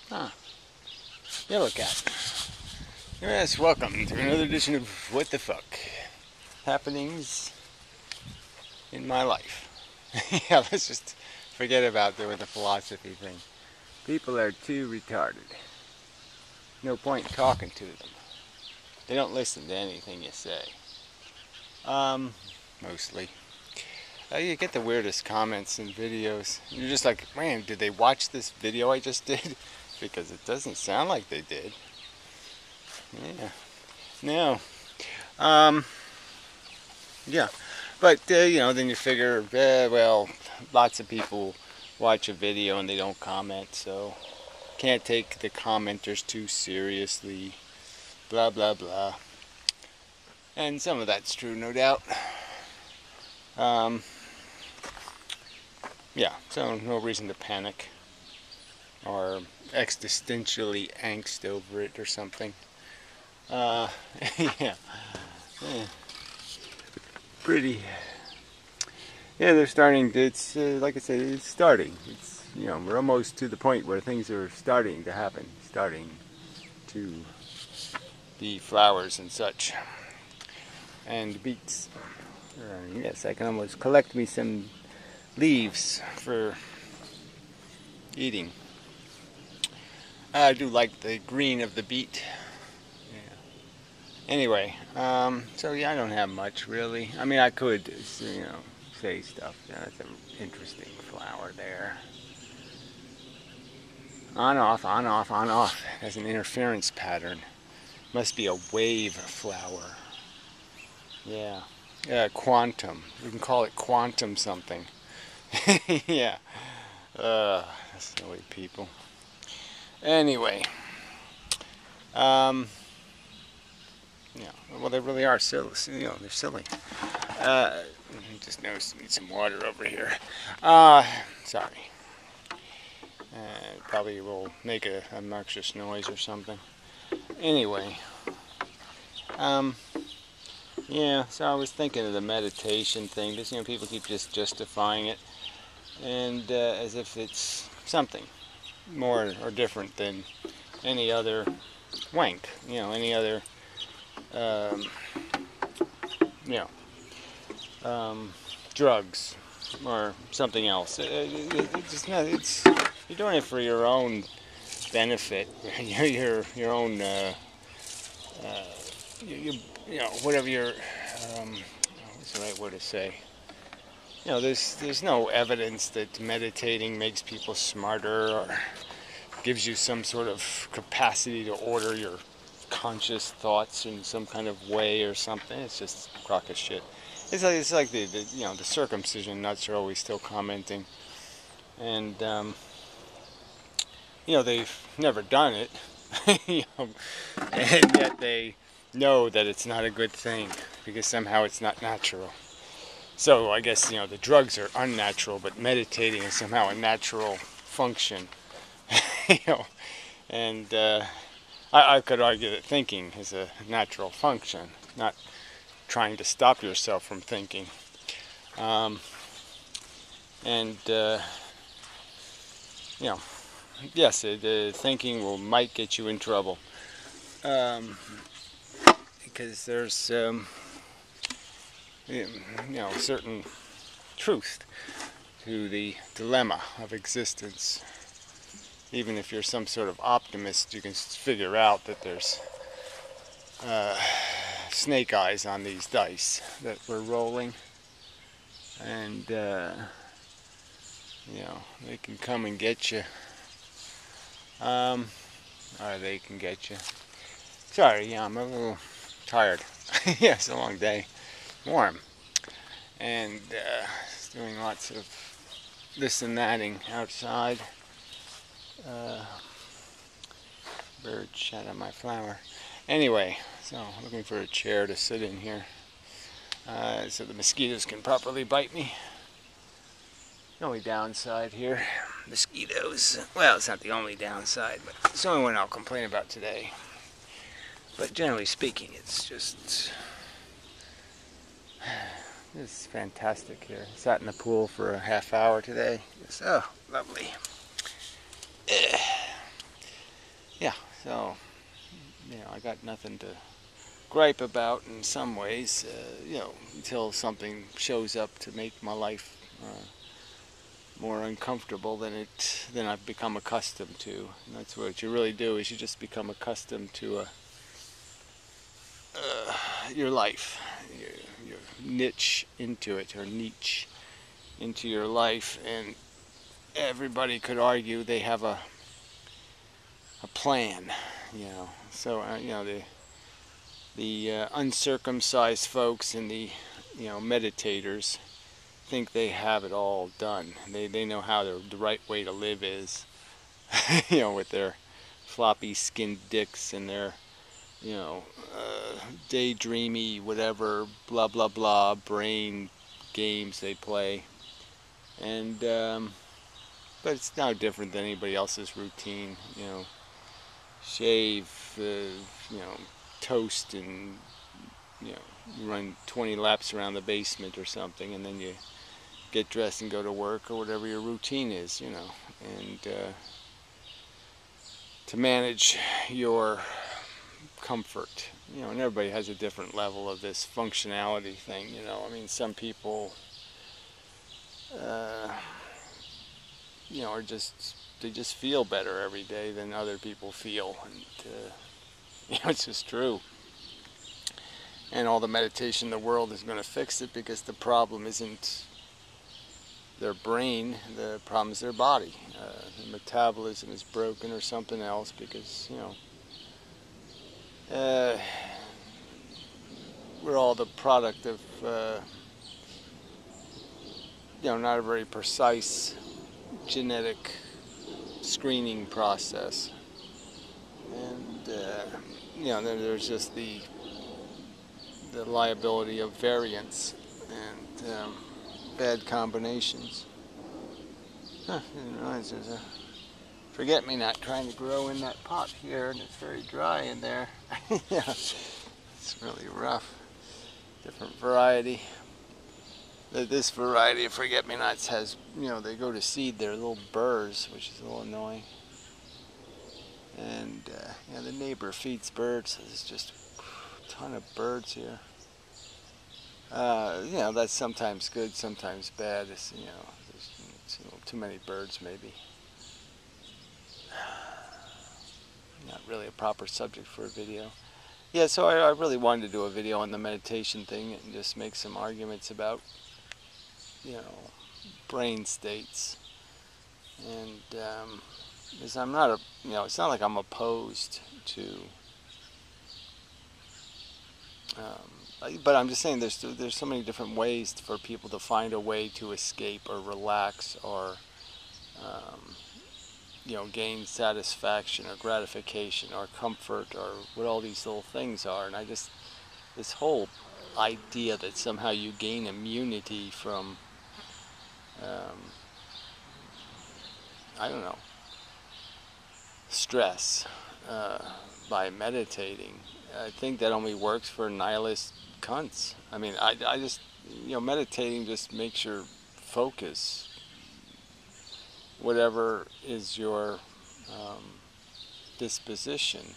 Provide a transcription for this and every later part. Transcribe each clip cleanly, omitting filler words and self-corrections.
Huh. Yellow cat. Yes, welcome to another edition of What the Fuck Happenings in My Life. Yeah, let's just forget about the philosophy thing. People are too retarded. No point talking to them. They don't listen to anything you say. Mostly. You get the weirdest comments in videos. You're just like, man, did they watch this video I just did? Because it doesn't sound like they did. Yeah. No. Yeah. But, then you figure, well, lots of people watch a video and they don't comment, so can't take the commenters too seriously. Blah, blah, blah. And some of that's true, no doubt. Yeah, so no reason to panic or existentially angst over it or something. Yeah. Pretty. Yeah, they're starting. It's like I said, it's starting. It's we're almost to the point where things are starting to happen, starting to be flowers and such, and beets. Yes, I can almost collect me some leaves for eating. I do like the green of the beet. Yeah. Anyway, so yeah, I don't have much really. I mean, I could, say stuff. Yeah, that's an interesting flower there. On off, on off, on off. Has an interference pattern. Must be a wave flower. Yeah. Quantum. We can call it quantum something. Yeah. Silly people. Anyway. Yeah. Well, they really are silly. They're silly. Just noticed need some water over here. Sorry. Probably will make an obnoxious noise or something. Anyway. Yeah, so I was thinking of the meditation thing. Just, people keep just justifying it, and as if it's something more or different than any other wank. Any other, drugs or something else. It's not. It's you're doing it for your own benefit. your own. Whatever your, what's the right word to say? There's no evidence that meditating makes people smarter or gives you some sort of capacity to order your conscious thoughts in some kind of way or something. It's just a crock of shit. It's like the circumcision nuts are always still commenting, and they've never done it, and yet they know that it's not a good thing because somehow it's not natural. So I guess the drugs are unnatural, but meditating is somehow a natural function. And I could argue that thinking is a natural function, not trying to stop yourself from thinking. Yes, thinking might get you in trouble. Because there's certain truth to the dilemma of existence. Even if you're some sort of optimist, you can figure out that there's snake eyes on these dice that we're rolling, and they can come and get you, or they can get you. Sorry, yeah, I'm a little tired. Yeah, it's a long day. Warm. And doing lots of this and thatting outside. Bird shot on my flower. Anyway, so looking for a chair to sit in here so the mosquitoes can properly bite me. The only downside here, mosquitoes. Well, it's not the only downside, but it's the only one I'll complain about today. But generally speaking, it's just, it's fantastic here. Sat in the pool for a half hour today. Just, oh, lovely. So, you know, I got nothing to gripe about in some ways, you know, until something shows up to make my life more uncomfortable than I've become accustomed to. And that's what you really do, is you just become accustomed to your life, your niche into it, or niche into your life. And everybody could argue they have a plan, you know. So you know, the uncircumcised folks and the, you know, meditators think they have it all done. They know how the right way to live is, you know, with their floppy skinned dicks and their, you know, daydreamy whatever blah blah blah brain games they play. And but it's no different than anybody else's routine, you know. Shave, you know, toast, and, you know, run 20 laps around the basement or something, and then you get dressed and go to work, or whatever your routine is, you know. And to manage your comfort, you know, and everybody has a different level of this functionality thing, you know. I mean, some people you know, they just feel better every day than other people feel, and you know, it's just true. And all the meditation in the world is going to fix it, because the problem isn't their brain, the problem is their body. The metabolism is broken or something else, because, you know, we're all the product of, you know, not a very precise genetic screening process. And, you know, there's just the liability of variance and bad combinations. Huh, I didn't realize there's a forget-me-not trying to grow in that pot here, and it's very dry in there. Yeah, it's really rough. Different variety. This variety of forget-me-nots has, you know, they go to seed, they're little burrs, which is a little annoying. And yeah, the neighbor feeds birds. There's just a ton of birds here. You know, that's sometimes good, sometimes bad. It's, you know, there's a little too many birds, maybe. Not really a proper subject for a video. Yeah, so I really wanted to do a video on the meditation thing and just make some arguments about, you know, brain states. And because I'm not you know, it's not like I'm opposed to, but I'm just saying there's so many different ways for people to find a way to escape or relax or, you know, gain satisfaction or gratification or comfort or what all these little things are. And this whole idea that somehow you gain immunity from, I don't know, stress by meditating. I think that only works for nihilist cunts. I mean, I just, you know, meditating just makes your focus, whatever is your disposition.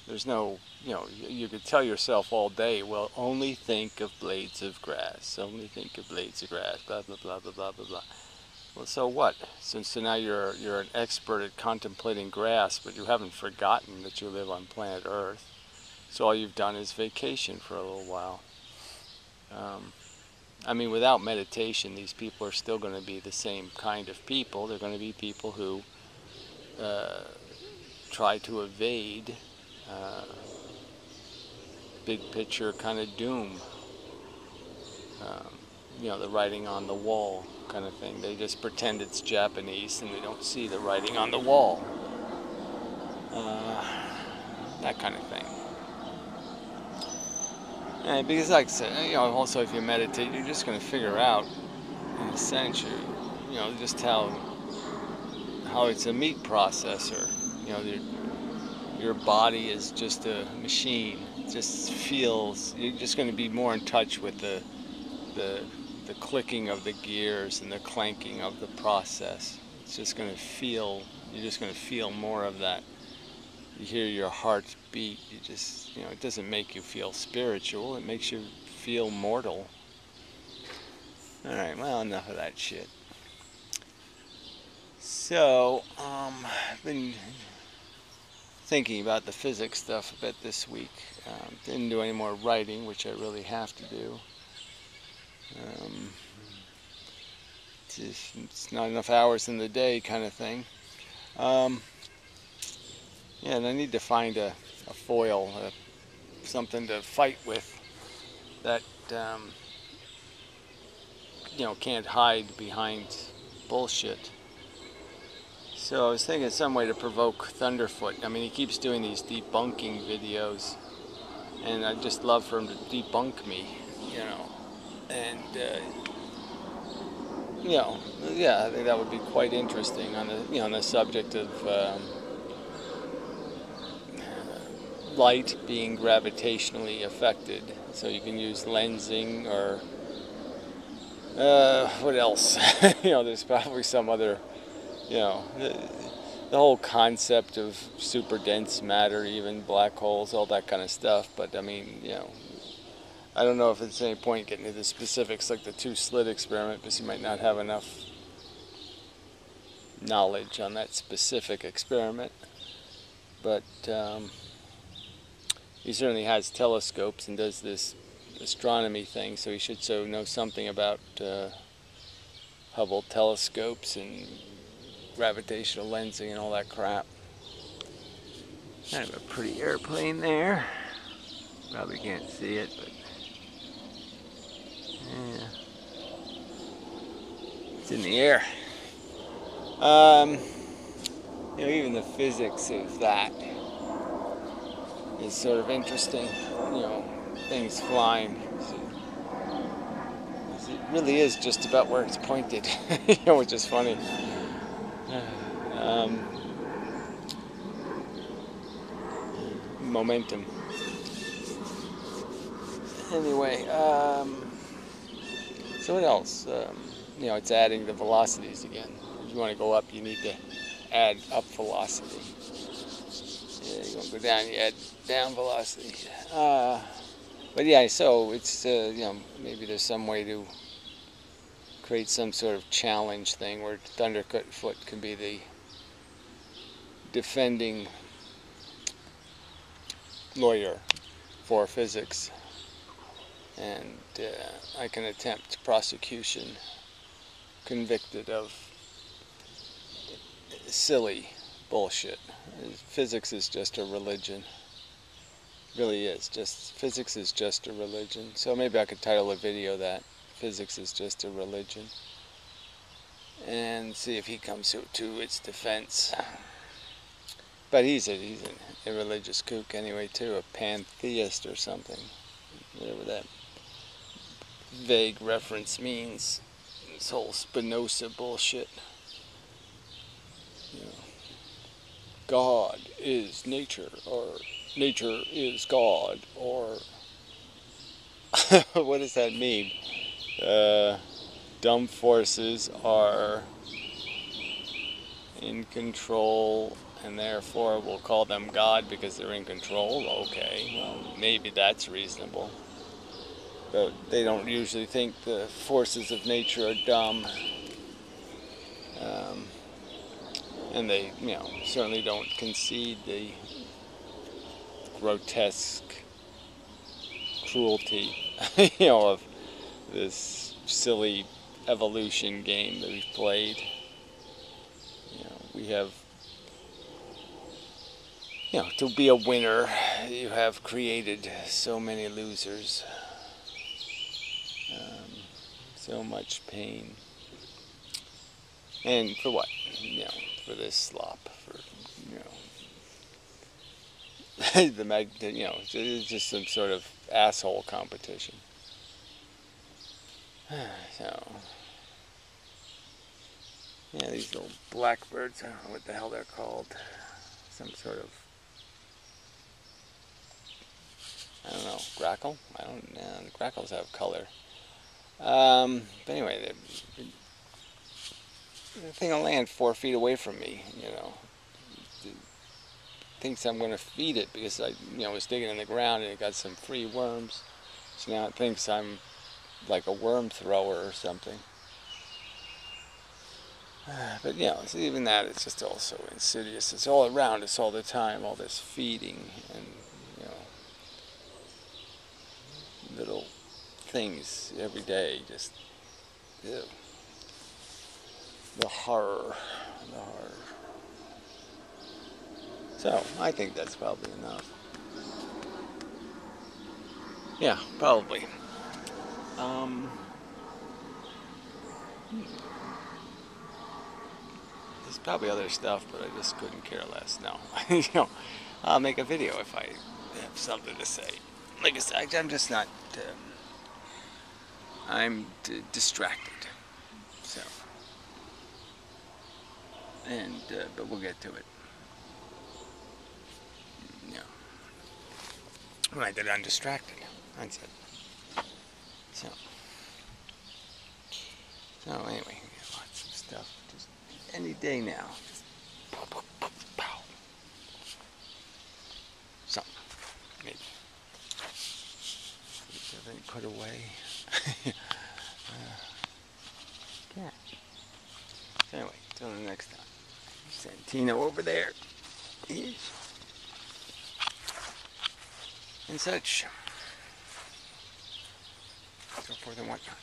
There's no, you know, you could tell yourself all day, well, only think of blades of grass, only think of blades of grass, blah, blah, blah, blah, blah, blah, blah. Well, so what? So now you're an expert at contemplating grass, but you haven't forgotten that you live on planet Earth. So all you've done is vacation for a little while. I mean, without meditation, these people are still going to be the same kind of people. They're going to be people who try to evade big picture kind of doom. You know, the writing on the wall kind of thing. They just pretend it's Japanese and they don't see the writing on the wall. That kind of thing. And because, like I said, you know, also if you meditate, you're just going to figure out, in a sense, you know, just how it's a meat processor. You know, your body is just a machine. It just feels, you're just going to be more in touch with the clicking of the gears and the clanking of the process. It's just going to feel, you're just going to feel more of that you hear your heart beat, you just, it doesn't make you feel spiritual, it makes you feel mortal. Alright, well, enough of that shit. So, I've been thinking about the physics stuff a bit this week. Didn't do any more writing, which I really have to do. It's not enough hours in the day kind of thing. Yeah, and I need to find a foil, something to fight with that, can't hide behind bullshit. So I was thinking some way to provoke Thunderfoot. I mean, he keeps doing these debunking videos, and I'd just love for him to debunk me, and yeah, I think that would be quite interesting on the subject of light being gravitationally affected. So you can use lensing or what else? There's probably some other, the whole concept of super dense matter, even black holes, all that kind of stuff. But I mean, I don't know if it's any point getting into the specifics like the two-slit experiment, because you might not have enough knowledge on that specific experiment. But he certainly has telescopes and does this astronomy thing, so he should know something about Hubble telescopes and gravitational lensing and all that crap. Kind of a pretty airplane there. Probably can't see it, but yeah, it's in the air. Even the physics of that is sort of interesting. Things flying. It really is just about where it's pointed, which is funny. Momentum. Anyway, so what else? It's adding the velocities again. If you want to go up, you need to add up velocity. Yeah, you want to go down, you add down velocity. But yeah, so it's, maybe there's some way to create some sort of challenge thing where Thunderfoot can be the defending lawyer for physics, and I can attempt prosecution convicted of silly bullshit. Physics is just a religion. It really is. Physics is just a religion. So maybe I could title a video that Physics is Just a Religion, and see if he comes to its defense. But he's a religious kook anyway too, a pantheist or something, whatever that vague reference means. This whole Spinoza bullshit. God is nature, or nature is God, or what does that mean? Dumb forces are in control, and therefore we'll call them God because they're in control. Okay, well, maybe that's reasonable. But they don't usually think the forces of nature are dumb. And they, certainly don't concede the grotesque cruelty, of this silly evolution game that we've played. We have, to be a winner, you have created so many losers, so much pain, and for what? For this slop, for it's just some sort of asshole competition. So, yeah, these little blackbirds, I don't know what the hell they're called. Some sort of, I don't know, grackle? I don't know, grackles have color. But anyway, the thing will land 4 feet away from me, thinks I'm going to feed it because I, was digging in the ground and it got some free worms. So now it thinks I'm like a worm thrower or something. But it's even that, it's just also insidious. It's all around us all the time, all this feeding and, little things every day, just, ew. The horror. So, I think that's probably enough. Yeah, probably. There's probably other stuff, but I just couldn't care less. No, I'll make a video if I have something to say. Like I said, I'm just not. I'm distracted. So, but we'll get to it. When I get undistracted. That's it. So anyway, we have lots of stuff. Just any day now. Just pow. Something. Maybe. Everything put away. Cat. So anyway, till the next time. Santino over there. And such. So forth and whatnot.